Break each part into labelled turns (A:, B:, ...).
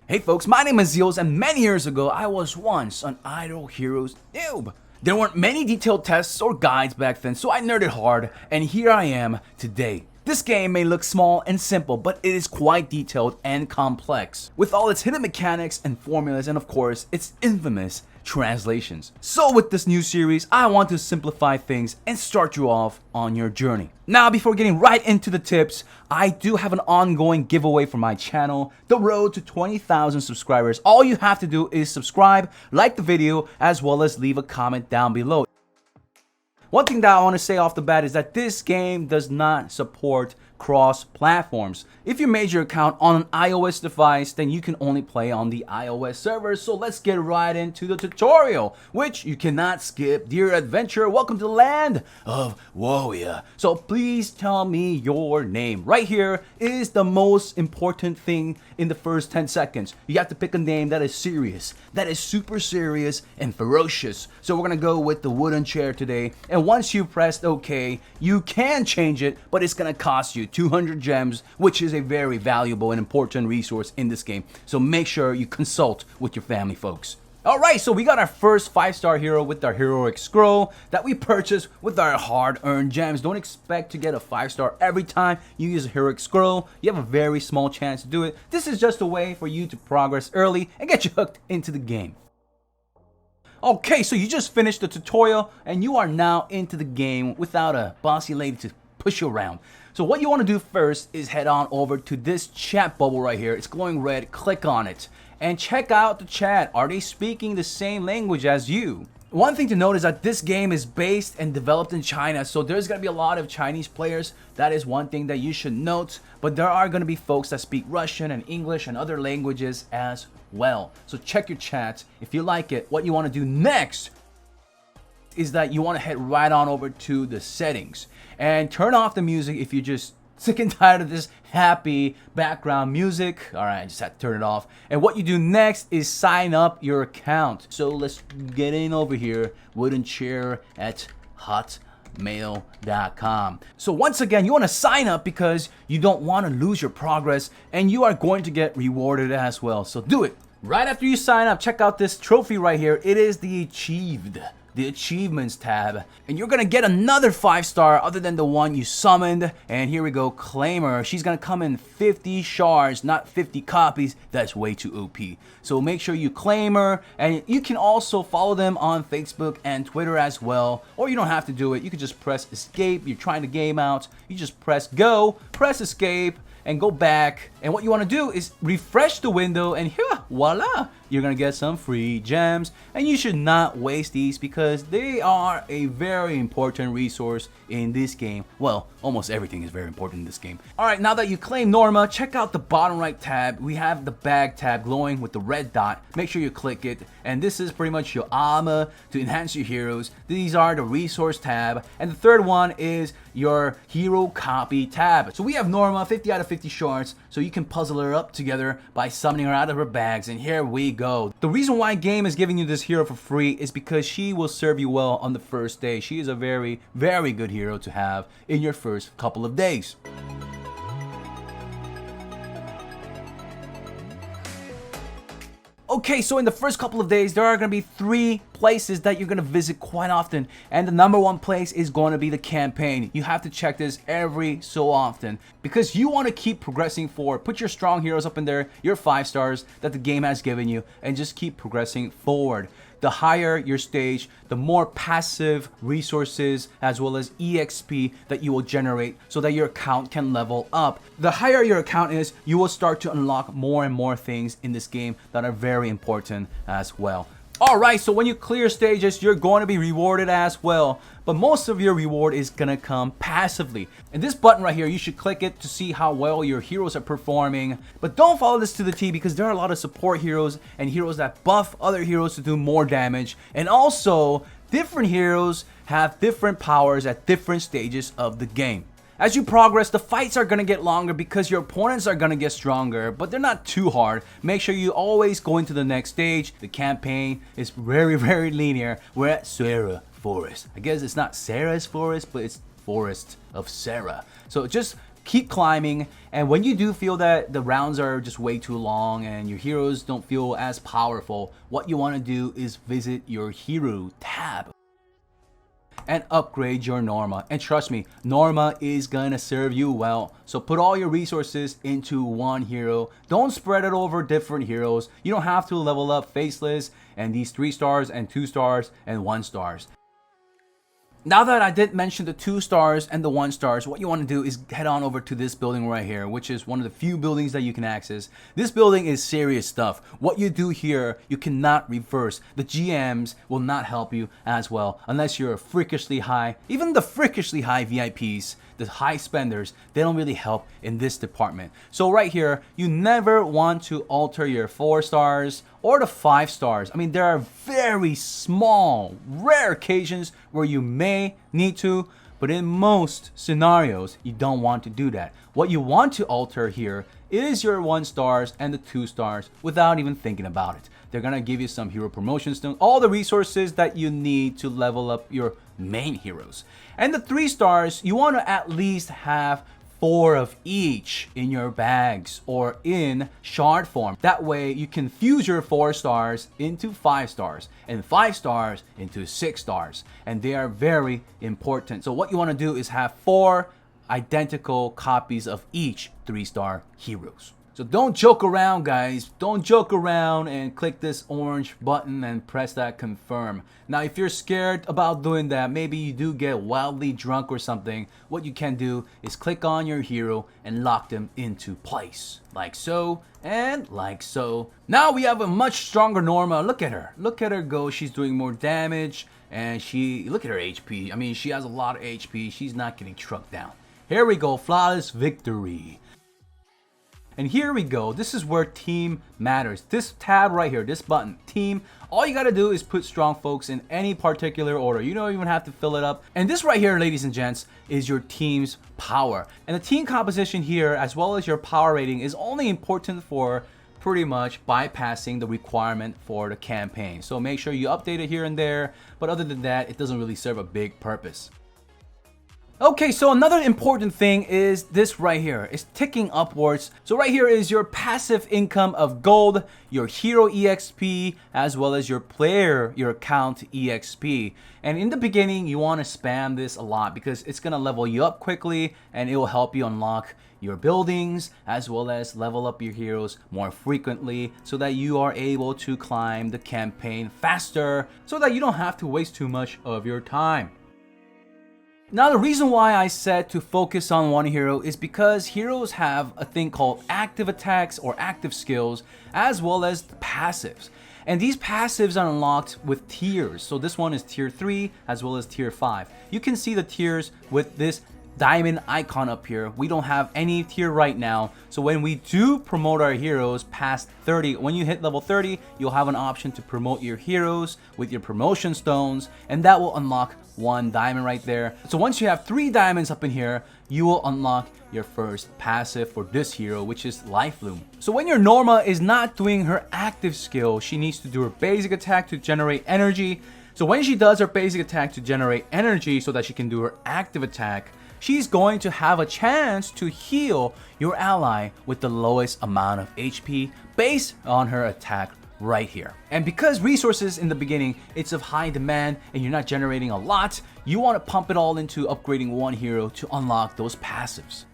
A: Hey folks, my name is Zeals, and many years ago I was once an Idle Heroes noob. There weren't many detailed tests or guides back then, so I nerded hard, and here I am today. This game may look small and simple, but it is quite detailed and complex, with all its hidden mechanics and formulas and of course, its infamous translations. So with this new series, I want to simplify things and start you off on your journey. Now, before getting right into the tips, I do have an ongoing giveaway for my channel, the road to 20,000 subscribers. All you have to do is subscribe, like the video, as well as leave a comment down below. One thing that I want to say off the bat is that this game does not support cross-platforms. If you made your account on an iOS device, then you can only play on the iOS server. So let's get right into the tutorial, which you cannot skip. Dear adventurer, welcome to the land of Warrior. So please tell me your name. Right here is the most important thing in the first 10 seconds. You have to pick a name that is serious, that is super serious and ferocious. So we're gonna go with the wooden chair today. And once you pressed OK, you can change it, but it's gonna cost you 200 gems, which is a very valuable and important resource in this game. So make sure you consult with your family folks. Alright, so we got our first 5-star hero with our heroic scroll that we purchased with our hard-earned gems. Don't expect to get a 5-star every time you use a heroic scroll. You have a very small chance to do it. This is just a way for you to progress early and get you hooked into the game. Okay, so you just finished the tutorial and you are now into the game without a bossy lady to push you around. So what you want to do first is head on over to this chat bubble right here. It's glowing red. Click on it and check out the chat. Are they speaking the same language as you? One thing to note is that this game is based and developed in China, so there's going to be a lot of Chinese players. That is one thing that you should note, but there are going to be folks that speak Russian and English and other languages as well. So check your chat. If you like it, what you want to do next is that you want to head right on over to the settings and turn off the music if you're just sick and tired of this happy background music. Alright, I just had to turn it off. And what you do next is sign up your account. So let's get in over here, wooden chair at hotmail.com. So once again, you want to sign up because you don't want to lose your progress and you are going to get rewarded as well. So do it. Right after you sign up, check out this trophy right here. It is the achievements tab, and you're gonna get another 5-star other than the one you summoned. And here we go, claim her. She's gonna come in 50 shards, not 50 copies. That's way too OP. So make sure you claim her, and you can also follow them on Facebook and Twitter as well, or you don't have to do it. You can just press escape. You're trying the game out, you just press go, press escape, and go back. And what you want to do is refresh the window, and here, voila, you're gonna get some free gems. And you should not waste these because they are a very important resource in this game. Well, almost everything is very important in this game. Alright, now that you claim Norma, check out the bottom right tab. We have the bag tab glowing with the red dot. Make sure you click it, and this is pretty much your armor to enhance your heroes. These are the resource tab, and the third one is your hero copy tab. So we have Norma, 50 out of 50 shards, so you can puzzle her up together by summoning her out of her bags, and here we go. The reason why game is giving you this hero for free is because she will serve you well on the first day. She is a very, very good hero to have in your first couple of days. Okay, so in the first couple of days, there are going to be 3 places that you're going to visit quite often. And the number 1 place is going to be the campaign. You have to check this every so often because you want to keep progressing forward. Put your strong heroes up in there, your 5 stars that the game has given you, and just keep progressing forward. The higher your stage, the more passive resources as well as EXP that you will generate so that your account can level up. The higher your account is, you will start to unlock more and more things in this game that are very important as well. Alright, so when you clear stages, you're going to be rewarded as well. But most of your reward is going to come passively. And this button right here, you should click it to see how well your heroes are performing. But don't follow this to the T because there are a lot of support heroes and heroes that buff other heroes to do more damage. And also, different heroes have different powers at different stages of the game. As you progress, the fights are going to get longer because your opponents are going to get stronger, but they're not too hard. Make sure you always go into the next stage. The campaign is very, very linear. We're at Sarah Forest. I guess it's not Sarah's Forest, but it's Forest of Sarah. So just keep climbing, and when you do feel that the rounds are just way too long and your heroes don't feel as powerful, what you want to do is visit your hero tab and upgrade your Norma. And trust me, Norma is gonna serve you well. So put all your resources into one hero. Don't spread it over different heroes. You don't have to level up Faceless and these 3 stars and 2 stars and 1 stars. Now that I did mention the 2 stars and the 1 stars, what you want to do is head on over to this building right here, which is one of the few buildings that you can access. This building is serious stuff. What you do here, you cannot reverse. The GMs will not help you as well unless you're a freakishly high. Even the freakishly high VIPs, the high spenders, they don't really help in this department. So right here, you never want to alter your 4 stars or the 5 stars. I mean, there are very small, rare occasions where you may need to, but in most scenarios, you don't want to do that. What you want to alter here is your 1 stars and the 2 stars without even thinking about it. They're gonna give you some hero promotion stones, all the resources that you need to level up your main heroes. And the 3 stars, you want to at least have 4 of each in your bags or in shard form. That way you can fuse your 4 stars into 5 stars and 5 stars into 6 stars. And they are very important. So what you want to do is have 4 identical copies of each 3-star heroes. So don't joke around, guys. Don't joke around and click this orange button and press that confirm. Now, if you're scared about doing that, maybe you do get wildly drunk or something, what you can do is click on your hero and lock them into place. Like so, and like so. Now we have a much stronger Norma. Look at her. Look at her go. She's doing more damage. And look at her HP. I mean, she has a lot of HP. She's not getting trucked down. Here we go. Flawless victory. And here we go. This is where team matters. This tab right here, this button, team. All you gotta do is put strong folks in any particular order. You don't even have to fill it up. And this right here, ladies and gents, is your team's power. And the team composition here, as well as your power rating, is only important for pretty much bypassing the requirement for the campaign. So make sure you update it here and there. But other than that, it doesn't really serve a big purpose. Okay, so another important thing is this right here. It's ticking upwards. So right here is your passive income of gold, your hero EXP, as well as your account EXP. And in the beginning, you want to spam this a lot because it's going to level you up quickly and it will help you unlock your buildings as well as level up your heroes more frequently so that you are able to climb the campaign faster so that you don't have to waste too much of your time. Now, the reason why I said to focus on one hero is because heroes have a thing called active attacks or active skills as well as passives. And these passives are unlocked with tiers. So this one is tier 3 as well as tier 5. You can see the tiers with this diamond icon up here. We don't have any tier right now. So when we do promote our heroes past 30, when you hit level 30, you'll have an option to promote your heroes with your promotion stones, and that will unlock 1 diamond right there. So once you have 3 diamonds up in here, you will unlock your first passive for this hero, which is Life Loom. So when your Norma is not doing her active skill, she needs to do her basic attack to generate energy. So when she does her basic attack to generate energy so that she can do her active attack, she's going to have a chance to heal your ally with the lowest amount of HP based on her attack right here. And because resources in the beginning, it's of high demand and you're not generating a lot, you want to pump it all into upgrading one hero to unlock those passives.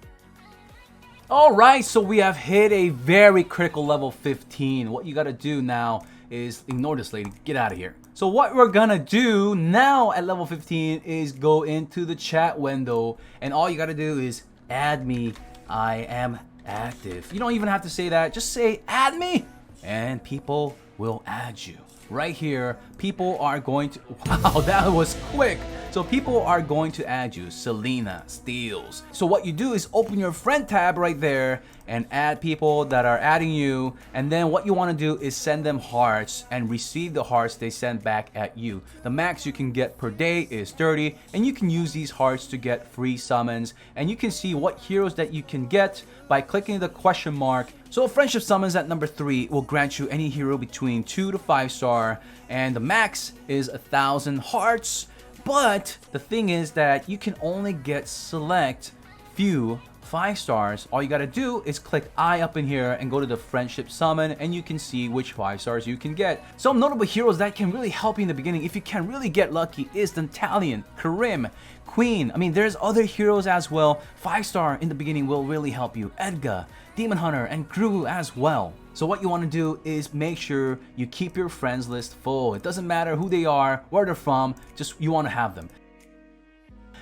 A: Alright, so we have hit a very critical level 15. What you gotta do now is ignore this lady, get out of here. So what we're gonna do now at level 15 is go into the chat window and all you gotta do is add me, I am active. You don't even have to say that, just say add me and people will add you. Right here, people are going to, wow, that was quick. So people are going to add you, Selena, Steels. So what you do is open your friend tab right there and add people that are adding you. And then what you want to do is send them hearts and receive the hearts they send back at you. The max you can get per day is 30 and you can use these hearts to get free summons. And you can see what heroes that you can get by clicking the question mark. So friendship summons at number 3 will grant you any hero between 2 to 5 star and the max is 1,000 hearts. But the thing is that you can only get select few 5 stars, all you gotta do is click I up in here and go to the friendship summon, and you can see which 5 stars you can get. Some notable heroes that can really help you in the beginning, if you can really get lucky, is Dantalion, Karim, Queen. I mean, there's other heroes as well. 5 star in the beginning will really help you. Edgar, Demon Hunter, and Gru as well. So what you want to do is make sure you keep your friends list full. It doesn't matter who they are, where they're from, just you want to have them.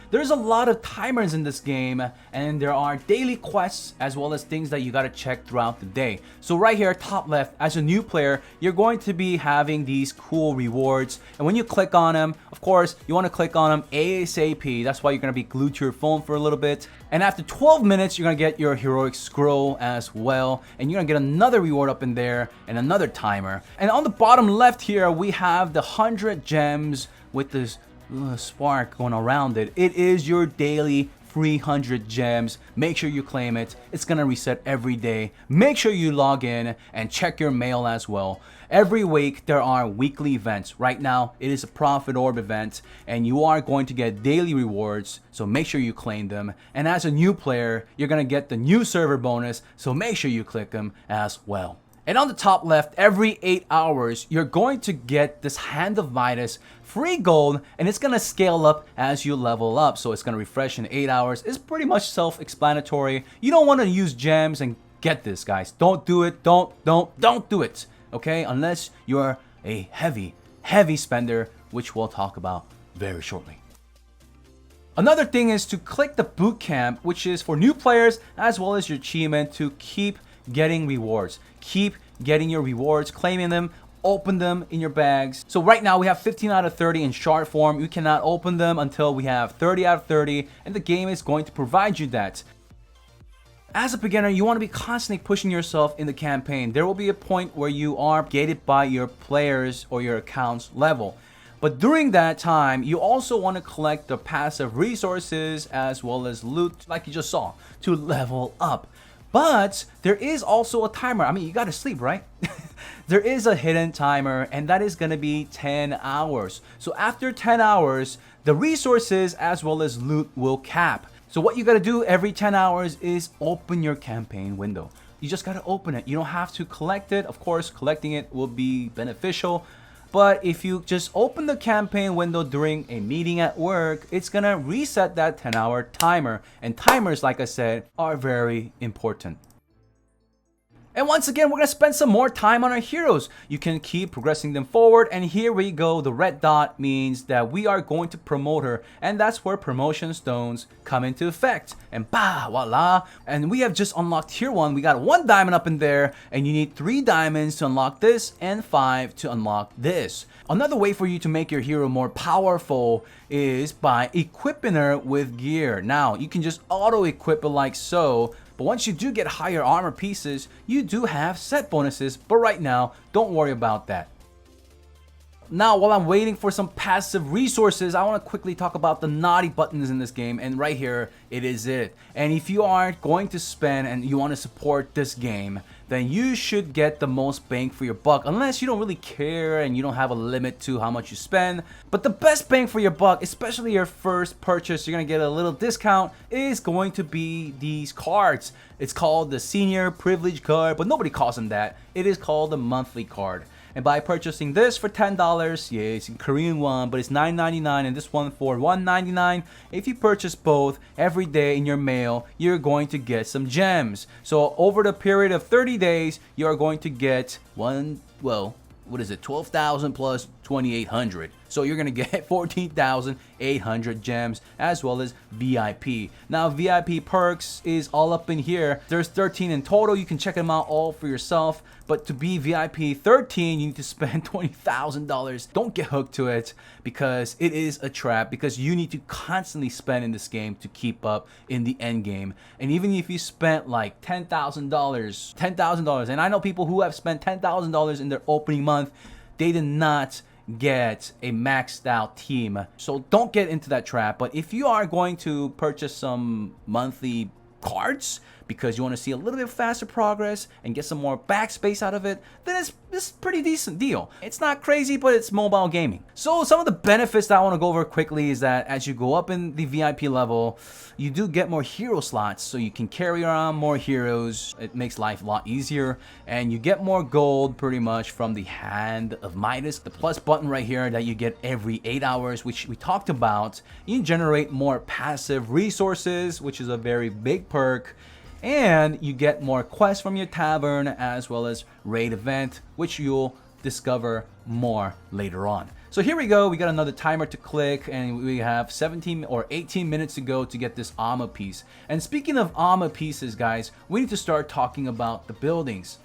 A: There's a lot of timers in this game, and there are daily quests as well as things that you gotta check throughout the day. So right here, top left, as a new player, you're going to be having these cool rewards. And when you click on them, of course, you wanna click on them ASAP. That's why you're gonna be glued to your phone for a little bit. And after 12 minutes, you're gonna get your heroic scroll as well. And you're gonna get another reward up in there and another timer. And on the bottom left here, we have the 100 gems with this spark going around it. It is your daily free 100 gems. Make sure you claim it. It's gonna reset every day. Make sure you log in and check your mail as well. Every week there are weekly events. Right now it is a profit orb event, and you are going to get daily rewards, so make sure you claim them. And as a new player, you're gonna get the new server bonus, so make sure you click them as well. And on the top left, every 8 hours, you're going to get this Hand of Midas free gold, and it's going to scale up as you level up. So it's going to refresh in 8 hours. It's pretty much self-explanatory. You don't want to use gems and get this, guys. Don't do it. Don't do it. Okay? Unless you're a heavy spender, which we'll talk about very shortly. Another thing is to click the boot camp, which is for new players as well as your achievement to keep getting rewards. Keep getting your rewards, claiming them, open them in your bags. So right now we have 15 out of 30 in shard form. You cannot open them until we have 30 out of 30, and the game is going to provide you that. As a beginner, you want to be constantly pushing yourself in the campaign. There will be a point where you are gated by your players or your account's level. But during that time, you also want to collect the passive resources as well as loot, like you just saw, to level up. But there is also a timer. I mean, you gotta sleep, right? There is a hidden timer, and that is gonna be 10 hours. So after 10 hours, the resources as well as loot will cap. So what you gotta do every 10 hours is open your campaign window. You just gotta open it. You don't have to collect it. Of course, collecting it will be beneficial. But if you just open the campaign window during a meeting at work, it's gonna reset that 10-hour timer. And timers, like I said, are very important. And once again, we're gonna spend some more time on our heroes. You can keep progressing them forward, and here we go. The red dot means that we are going to promote her, and that's where promotion stones come into effect. And bah, voila. And we have just unlocked tier 1. We got 1 diamond up in there, and you need 3 diamonds to unlock this and 5 to unlock this. Another way for you to make your hero more powerful is by equipping her with gear. Now, you can just auto-equip it like so. But once you do get higher armor pieces, you do have set bonuses, but right now, don't worry about that. Now, while I'm waiting for some passive resources, I want to quickly talk about the naughty buttons in this game, and right here, it is it. And if you aren't going to spend and you want to support this game, then you should get the most bang for your buck, unless you don't really care and you don't have a limit to how much you spend. But the best bang for your buck, especially your first purchase, you're going to get a little discount, is going to be these cards. It's called the Senior Privilege Card, but nobody calls them that. It is called the Monthly Card. And by purchasing this for $10, yeah, it's in Korean won, but it's $9.99, and this one for $1.99. If you purchase both every day in your mail, you're going to get some gems. So over the period of 30 days, you are going to get 12,000 plus 2,800. So you're gonna get 14,800 gems as well as VIP. Now VIP perks is all up in here. There's 13 in total. You can check them out all for yourself. But to be VIP 13, you need to spend $20,000. Don't get hooked to it because it is a trap, because you need to constantly spend in this game to keep up in the end game. And even if you spent like $10,000, and I know people who have spent $10,000 in their opening month, they did not get a maxed out team. So don't get into that trap. But if you are going to purchase some monthly cards, because you want to see a little bit faster progress and get some more backspace out of it, then it's a pretty decent deal. It's not crazy, but it's mobile gaming. So some of the benefits that I want to go over quickly is that as you go up in the VIP level, you do get more hero slots, so you can carry around more heroes. It makes life a lot easier, and you get more gold pretty much from the Hand of Midas, the plus button right here that you get every 8 hours, which we talked about. You generate more passive resources, which is a very big perk, and you get more quests from your tavern as well as raid event, which you'll discover more later on. So here we go, we got another timer to click, and we have 17 or 18 minutes to go to get this armor piece. And speaking of armor pieces, guys, we need to start talking about the buildings.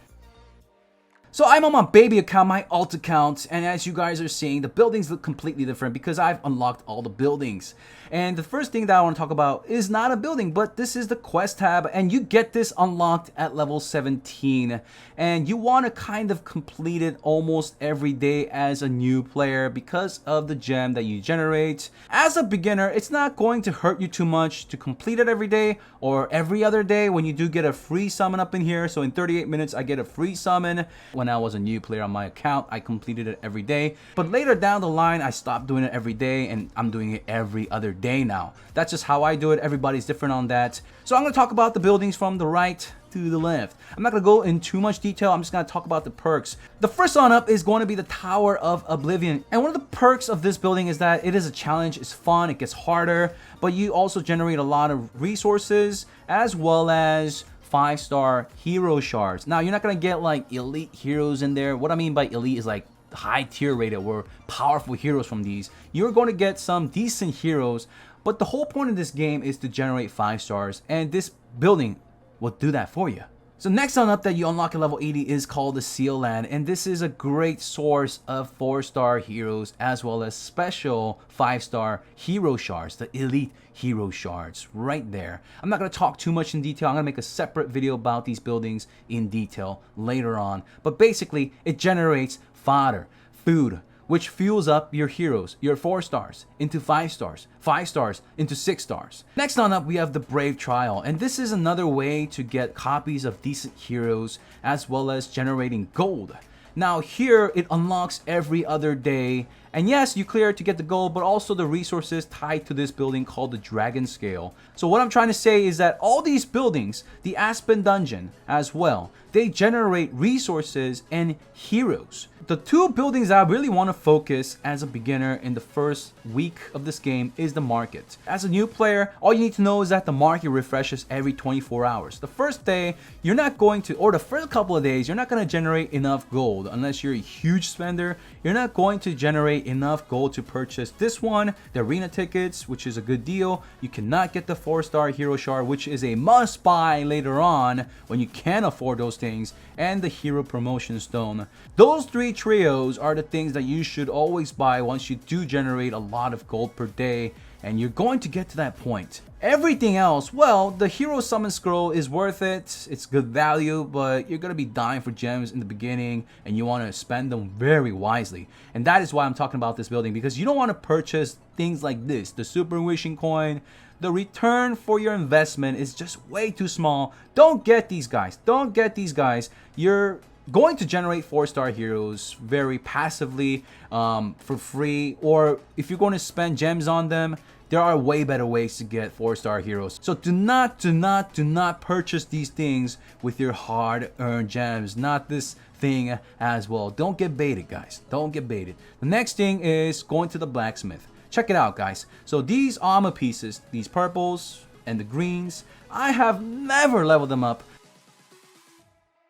A: So I'm on my baby account, my alt account, and as you guys are seeing, the buildings look completely different because I've unlocked all the buildings. And the first thing that I want to talk about is not a building, but this is the quest tab, and you get this unlocked at level 17. And you want to kind of complete it almost every day as a new player because of the gem that you generate. As a beginner, it's not going to hurt you too much to complete it every day or every other day when you do get a free summon up in here. So in 38 minutes, I get a free summon. When I was a new player on my account, I completed it every day. But later down the line, I stopped doing it every day and I'm doing it every other day now. That's just how I do it. Everybody's different on that. So I'm going to talk about the buildings from the right to the left. I'm not going to go in too much detail. I'm just going to talk about the perks. The first one up is going to be the Tower of Oblivion. And one of the perks of this building is that it is a challenge. It's fun. It gets harder. But you also generate a lot of resources as well as 5-star hero shards. Now, you're not going to get like elite heroes in there. What I mean by elite is like high tier rated or powerful heroes from these. You're going to get some decent heroes. But the whole point of this game is to generate 5 stars. And this building will do that for you. So next on up that you unlock at level 80 is called the Seal Land, and this is a great source of 4-star heroes as well as special 5-star hero shards, the elite hero shards right there. I'm not going to talk too much in detail. I'm going to make a separate video about these buildings in detail later on, but basically it generates fodder, food, which fuels up your heroes, your 4 stars into 5 stars, 5 stars into 6 stars. Next on up, we have the Brave Trial, and this is another way to get copies of decent heroes as well as generating gold. Now here, it unlocks every other day, and yes, you clear it to get the gold, but also the resources tied to this building called the Dragon Scale. So what I'm trying to say is that all these buildings, the Aspen Dungeon as well, they generate resources and heroes. The 2 buildings I really want to focus as a beginner in the first week of this game is the market. As a new player, all you need to know is that the market refreshes every 24 hours. The first day, you're not going to, or the first couple of days, you're not going to generate enough gold. Unless you're a huge spender, you're not going to generate enough gold to purchase this one, the arena tickets, which is a good deal. You cannot get the 4-star hero shard, which is a must buy later on when you can afford those things, and the hero promotion stone. Those 3 trios are the things that you should always buy once you do generate a lot of gold per day, and you're going to get to that point. Everything else, well, the hero summon scroll is worth it. It's good value, but you're going to be dying for gems in the beginning and you want to spend them very wisely. And that is why I'm talking about this building, because you don't want to purchase things like this, the Super Wishing Coin. The return for your investment is just way too small. Don't get these guys. Don't get these guys. You're going to generate 4-star heroes very passively for free, or if you're going to spend gems on them, there are way better ways to get 4-star heroes. So do not purchase these things with your hard-earned gems. Not this thing as well. Don't get baited, guys. Don't get baited. The next thing is going to the Blacksmith. Check it out, guys. So these armor pieces, these purples and the greens, I have never leveled them up.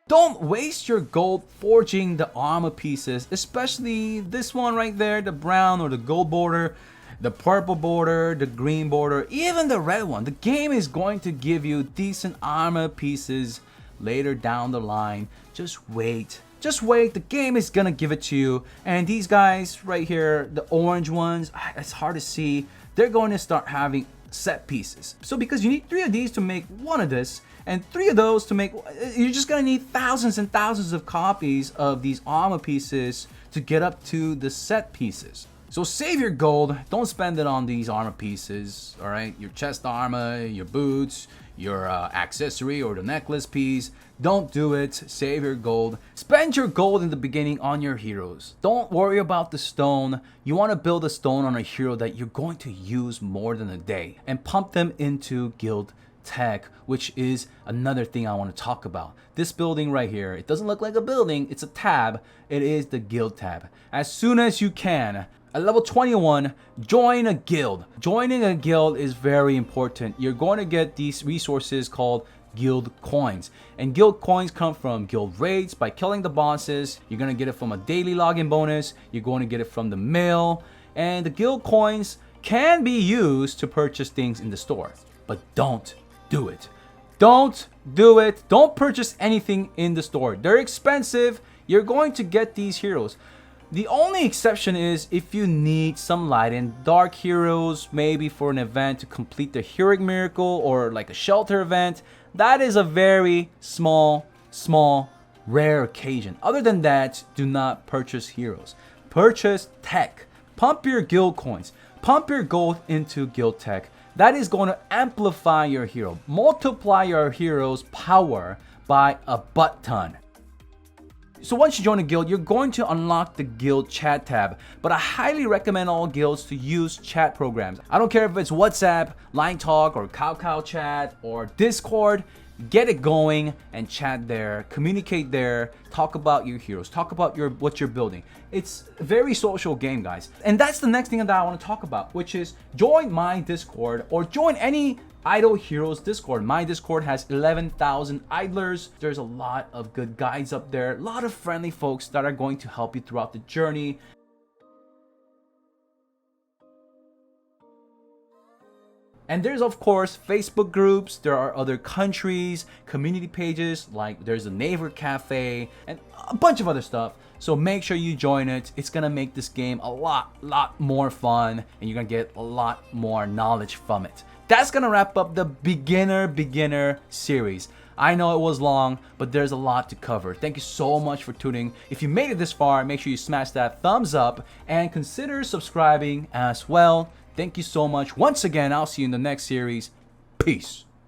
A: Don't waste your gold forging the armor pieces, especially this one right there, the brown or the gold border, the purple border, the green border, even the red one. The game is going to give you decent armor pieces later down the line. Just wait. Just wait, the game is gonna give it to you. And these guys right here, the orange ones, it's hard to see. They're going to start having set pieces. So because you need 3 of these to make one of this, and 3 of those to make, you're just gonna need thousands and thousands of copies of these armor pieces to get up to the set pieces. So save your gold, don't spend it on these armor pieces, all right? Your chest armor, your boots, your accessory or the necklace piece. Don't do it. Save your gold. Spend your gold in the beginning on your heroes. Don't worry about the stone. You want to build a stone on a hero that you're going to use more than a day and pump them into guild tech, which is another thing I want to talk about. This building right here, it doesn't look like a building, it's a tab. It is the guild tab. As soon as you can, at level 21, join a guild. Joining a guild is very important. You're going to get these resources called guild coins, and guild coins come from guild raids by killing the bosses. You're going to get it from a daily login bonus. You're going to get it from the mail, and the guild coins can be used to purchase things in the store, but don't do it. Don't do it. Don't purchase anything in the store. They're expensive. You're going to get these heroes. The only exception is if you need some light and dark heroes, maybe for an event to complete the heroic miracle or like a shelter event. That is a very small, rare occasion. Other than that, do not purchase heroes. Purchase tech. Pump your guild coins. Pump your gold into guild tech. That is going to amplify your hero. Multiply your hero's power by a butt ton. So once you join a guild, you're going to unlock the guild chat tab. But I highly recommend all guilds to use chat programs. I don't care if it's WhatsApp, Line Talk, or Cow Chat, or Discord. Get it going and chat there, communicate there, talk about your heroes, talk about what you're building. It's a very social game, guys. And that's the next thing that I want to talk about, which is join my Discord or join any Idle Heroes Discord. My Discord has 11,000 idlers. There's a lot of good guides up there, a lot of friendly folks that are going to help you throughout the journey. And there's of course Facebook groups, there are other countries, community pages, like there's a neighbor cafe and a bunch of other stuff. So make sure you join it. It's gonna make this game a lot more fun, and you're gonna get a lot more knowledge from it. That's gonna wrap up the beginner series. I know it was long, but there's a lot to cover. Thank you so much for tuning. If you made it this far, make sure you smash that thumbs up and consider subscribing as well. Thank you so much. Once again, I'll see you in the next series. Peace.